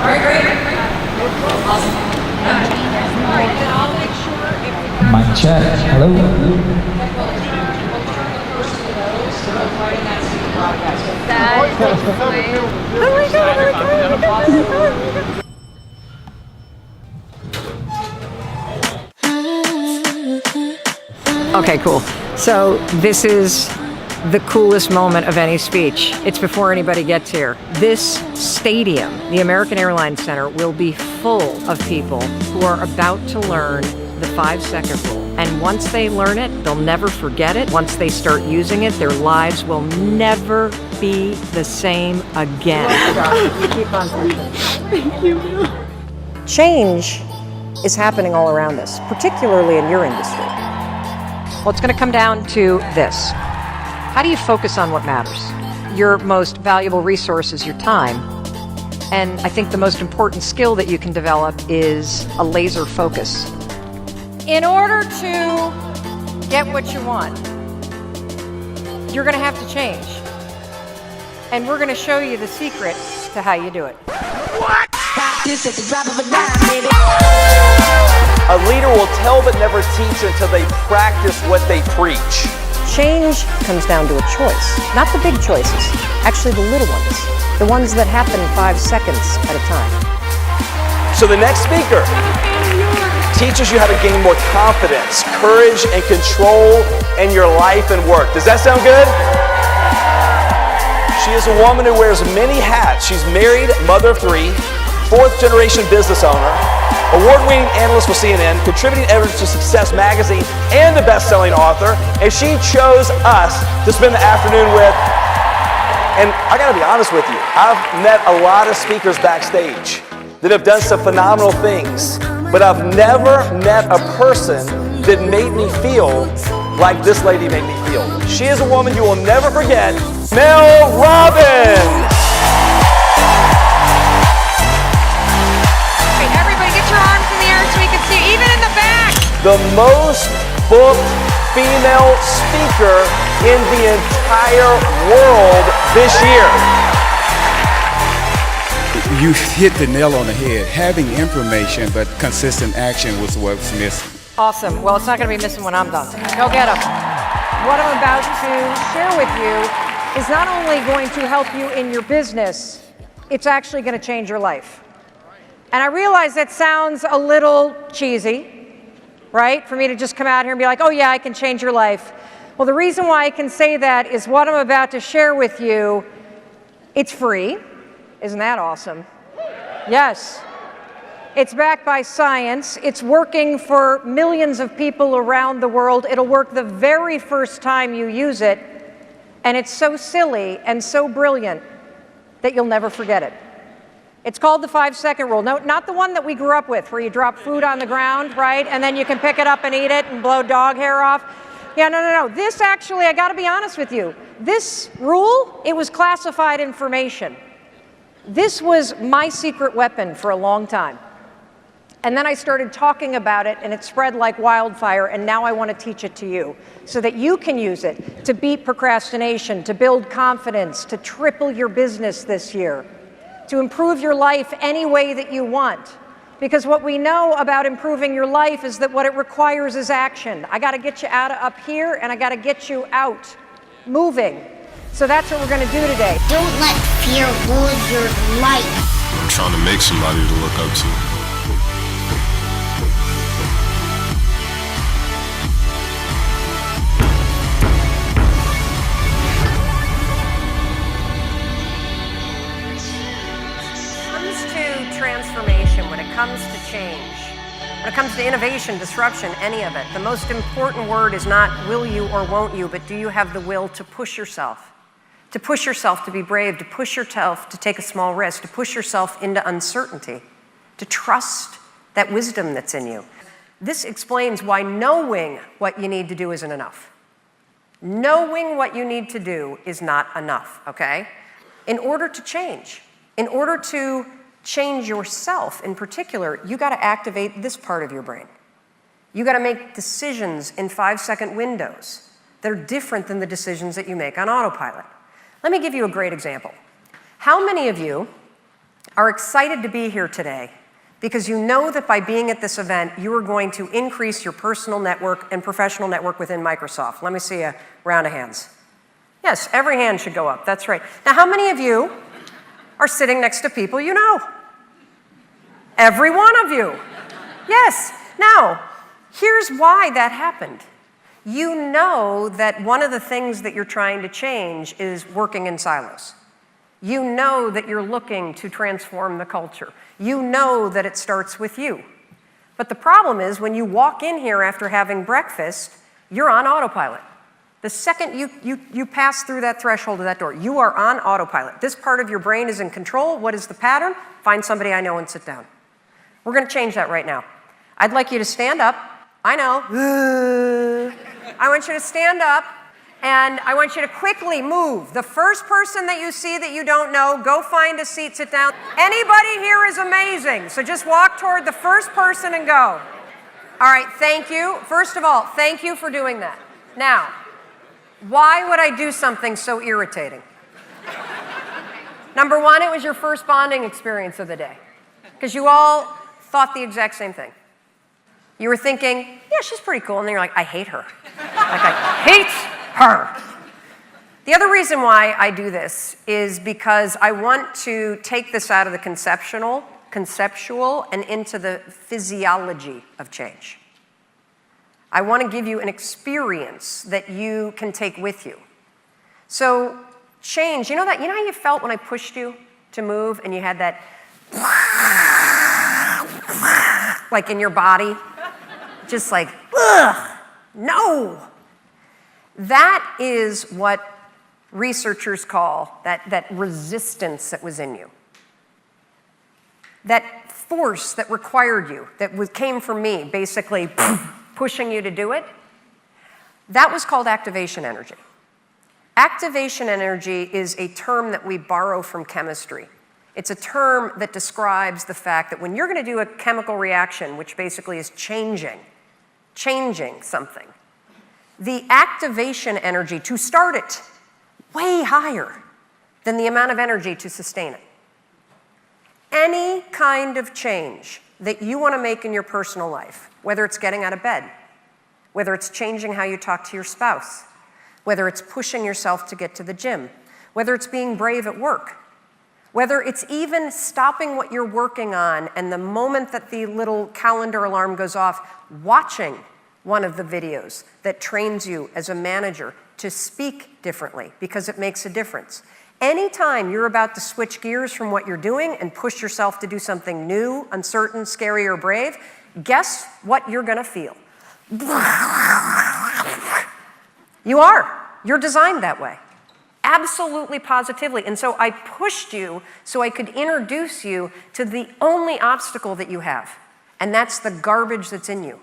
right, great. Awesome. All right, then I'll make sure if you Mic check. Hello. Okay, cool. So this is the coolest moment of any speech. It's before anybody gets here. This stadium, the American Airlines Center, will be full of people who are about to learn the 5-second rule. And once they learn it, they'll never forget it. Once they start using it, their lives will never be the same again. You keep on pushing. Thank you. Change is happening all around us, particularly in your industry. Well, it's going to come down to this. How do you focus on what matters? Your most valuable resource is your time. And I think the most important skill that you can develop is a laser focus. In order to get what you want, you're going to have to change. And we're going to show you the secret to how you do it. What? A leader will tell but never teach until they practice what they preach. Change comes down to a choice, not the big choices, actually the little ones, the ones that happen 5 seconds at a time. So the next speaker teaches you how to gain more confidence, courage, and control in your life and work. Does that sound good? She is a woman who wears many hats. She's married, mother of 3, 4th-generation business owner, award-winning analyst with CNN, contributing editor to Success Magazine, and a best-selling author, and she chose us to spend the afternoon with. And I gotta be honest with you, I've met a lot of speakers backstage that have done some phenomenal things, but I've never met a person that made me feel like this lady made me feel. She is a woman you will never forget, Mel Robbins. The most booked female speaker in the entire world this year. You hit the nail on the head. Having information but consistent action was what's missing. Awesome. Well, it's not going to be missing when I'm done. Go get them. What I'm about to share with you is not only going to help you in your business, it's actually going to change your life. And I realize that sounds a little cheesy, right? For me to just come out here and be like, oh yeah, I can change your life. Well, the reason why I can say that is what I'm about to share with you, it's free. Isn't that awesome? Yes. It's backed by science. It's working for millions of people around the world. It'll work the very first time you use it. And it's so silly and so brilliant that you'll never forget it. It's called the 5-second rule. No, not the one that we grew up with, where you drop food on the ground, right? And then you can pick it up and eat it and blow dog hair off. Yeah, no. This actually, I gotta be honest with you. This rule, it was classified information. This was my secret weapon for a long time. And then I started talking about it, and it spread like wildfire, and now I want to teach it to you so that you can use it to beat procrastination, to build confidence, to triple your business this year, to improve your life any way that you want. Because what we know about improving your life is that what it requires is action. I got to get you out of up here, and I got to get you out, moving. So that's what we're going to do today. Don't let fear rule your life. I'm trying to make somebody to look up to. Transformation, when it comes to change, when it comes to innovation, disruption, any of it, the most important word is not will you or won't you, but do you have the will to push yourself? To push yourself to be brave, to push yourself to take a small risk, to push yourself into uncertainty, to trust that wisdom that's in you. This explains why knowing what you need to do isn't enough. Knowing what you need to do is not enough, okay? In order to change, in order to change yourself in particular, you got to activate this part of your brain. You got to make decisions in 5-second windows that are different than the decisions that you make on autopilot. Let me give you a great example. How many of you are excited to be here today because you know that by being at this event, you are going to increase your personal network and professional network within Microsoft. Let me see a round of hands. Yes, every hand should go up. That's right. Now, how many of you are sitting next to people you know? Every one of you. Yes. Now, here's why that happened. You know that one of the things that you're trying to change is working in silos. You know that you're looking to transform the culture. You know that it starts with you. But the problem is when you walk in here after having breakfast, you're on autopilot. The second you pass through that threshold of that door, you are on autopilot. This part of your brain is in control. What is the pattern? Find somebody I know and sit down. We're going to change that right now. I'd like you to stand up. I know. I want you to stand up, and I want you to quickly move. The first person that you see that you don't know, go find a seat, sit down. Anybody here is amazing, so just walk toward the first person and go. All right, thank you. First of all, thank you for doing that. Now, why would I do something so irritating? Number one, it was your first bonding experience of the day, because you all thought the exact same thing. You were thinking, yeah, she's pretty cool. And then you're like, I hate her. Like, I hate her. The other reason why I do this is because I want to take this out of the conceptual and into the physiology of change. I want to give you an experience that you can take with you. So change, you know how you felt when I pushed you to move and you had that like in your body? Just like, ugh, no. That is what researchers call that resistance that was in you. That force that required you, that came from me, basically pushing you to do it. That was called activation energy. Activation energy is a term that we borrow from chemistry. It's a term that describes the fact that when you're going to do a chemical reaction, which basically is changing something, the activation energy to start it way higher than the amount of energy to sustain it. Any kind of change that you want to make in your personal life, whether it's getting out of bed, whether it's changing how you talk to your spouse, whether it's pushing yourself to get to the gym, whether it's being brave at work, whether it's even stopping what you're working on and the moment that the little calendar alarm goes off, watching one of the videos that trains you as a manager to speak differently because it makes a difference. Anytime you're about to switch gears from what you're doing and push yourself to do something new, uncertain, scary, or brave, guess what you're going to feel? You are. You're designed that way. Absolutely, positively. And so I pushed you so I could introduce you to the only obstacle that you have, and that's the garbage that's in you.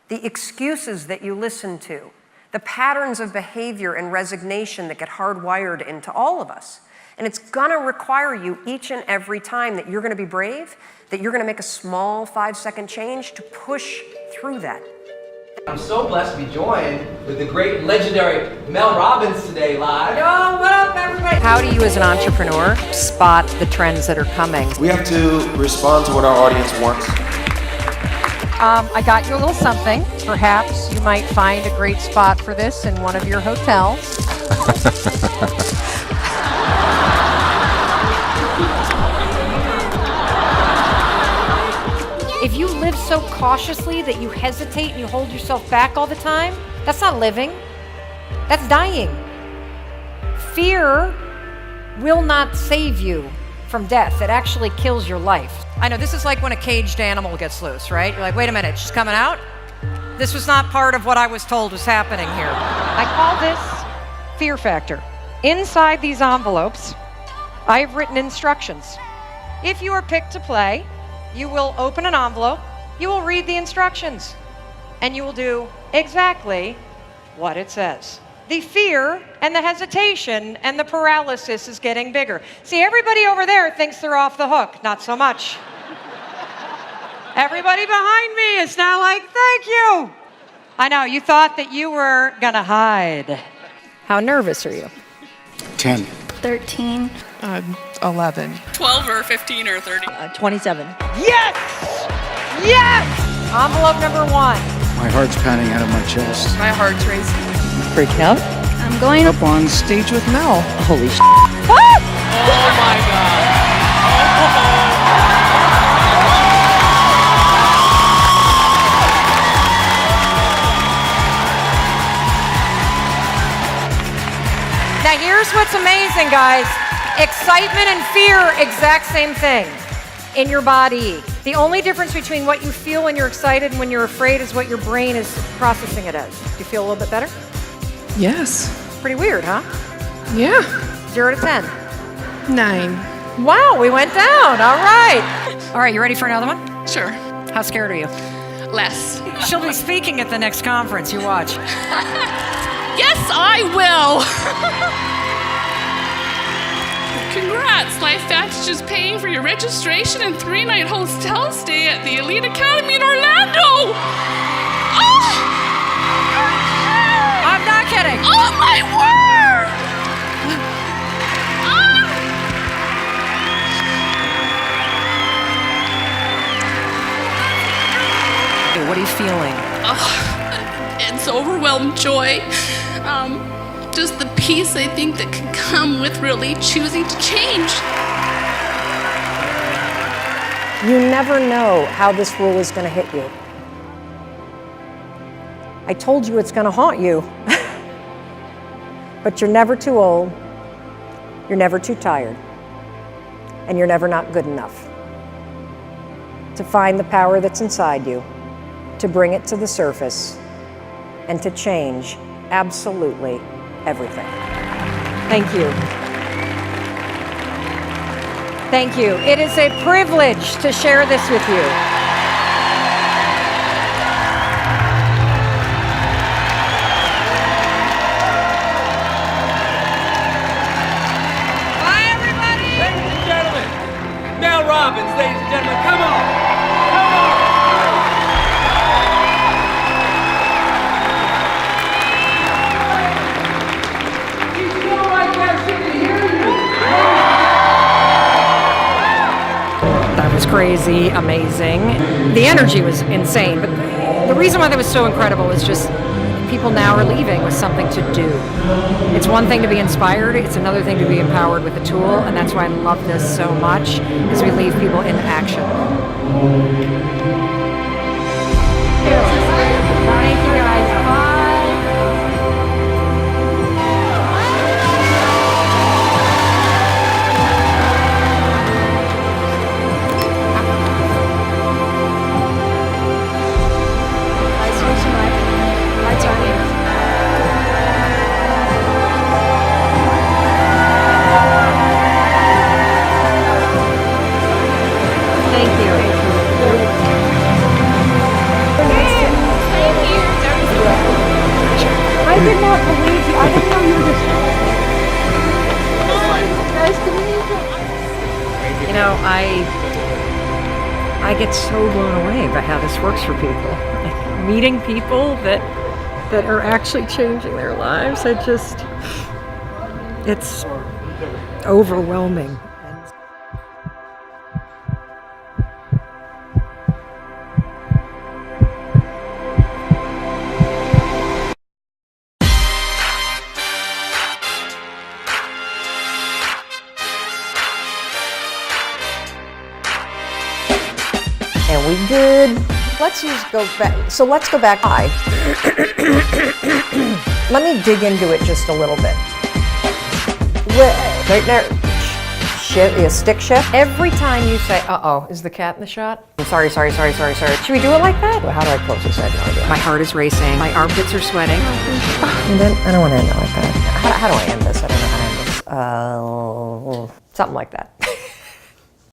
The excuses that you listen to, the patterns of behavior and resignation that get hardwired into all of us. And it's gonna require you each and every time that you're gonna be brave, that you're gonna make a small 5-second change to push through that. I'm so blessed to be joined with the great legendary Mel Robbins today live. Yo, what up, everybody? How do you as an entrepreneur spot the trends that are coming? We have to respond to what our audience wants. I got you a little something. Perhaps you might find a great spot for this in one of your hotels. If you live so cautiously that you hesitate and you hold yourself back all the time, that's not living. That's dying. Fear will not save you from death. It actually kills your life. I know, this is like when a caged animal gets loose, right? You're like, wait a minute, she's coming out? This was not part of what I was told was happening here. I call this fear factor. Inside these envelopes, I've written instructions. If you are picked to play, you will open an envelope, you will read the instructions, and you will do exactly what it says. The fear and the hesitation and the paralysis is getting bigger. See, everybody over there thinks they're off the hook. Not so much. Everybody behind me is now like, thank you. I know, you thought that you were gonna hide. How nervous are you? 10. 13. 11. 12 or 15 or 30. 27. Yes! Yes! Envelope number 1. My heart's pounding out of my chest. My heart's racing. Freaking out? I'm going Up on stage with Mel. Holy sh**. Oh my God. Now here's what's amazing, guys. Excitement and fear, exact same thing in your body. The only difference between what you feel when you're excited and when you're afraid is what your brain is processing it as. Do you feel a little bit better? Yes. Pretty weird, huh? Yeah. 0 to 10. 9. Wow, we went down. All right. All right, you ready for another one? Sure. How scared are you? Less. She'll be speaking at the next conference. You watch. Yes, I will. Congrats! LifeVantage is paying for your registration and 3-night hotel stay at the Elite Academy in Orlando. Oh! I'm not kidding. Oh my word! What are you feeling? It's overwhelmed joy. Just the peace I think that can come with really choosing to change. You never know how this rule is going to hit you. I told you it's going to haunt you. But you're never too old, you're never too tired, and you're never not good enough to find the power that's inside you, to bring it to the surface, and to change absolutely everything. Thank you. Thank you. It is a privilege to share this with you. Bye, everybody. Ladies and gentlemen, Mel Robbins, ladies and gentlemen, come on. Come on. That was crazy, amazing. The energy was insane, but the reason why that was so incredible is just people now are leaving with something to do. It's one thing to be inspired, it's another thing to be empowered with a tool, and that's why I love this so much, is we leave people in action. Thank you guys. Bye. I did not believe you. I didn't know you were this. Nice to meet you. You know, I get so blown away by how this works for people. Like, meeting people that are actually changing their lives. It's overwhelming. And we good. Let's go back. So let's go back. Let me dig into it just a little bit. Right there. Stick shift. Every time you say, uh-oh, is the cat in the shot? I'm sorry. Should we do it like that? Well, how do I close this? I have no idea. My heart is racing. My armpits are sweating. And then, I don't want to end it like that. How do I end this? I don't know how to end this. Something like that.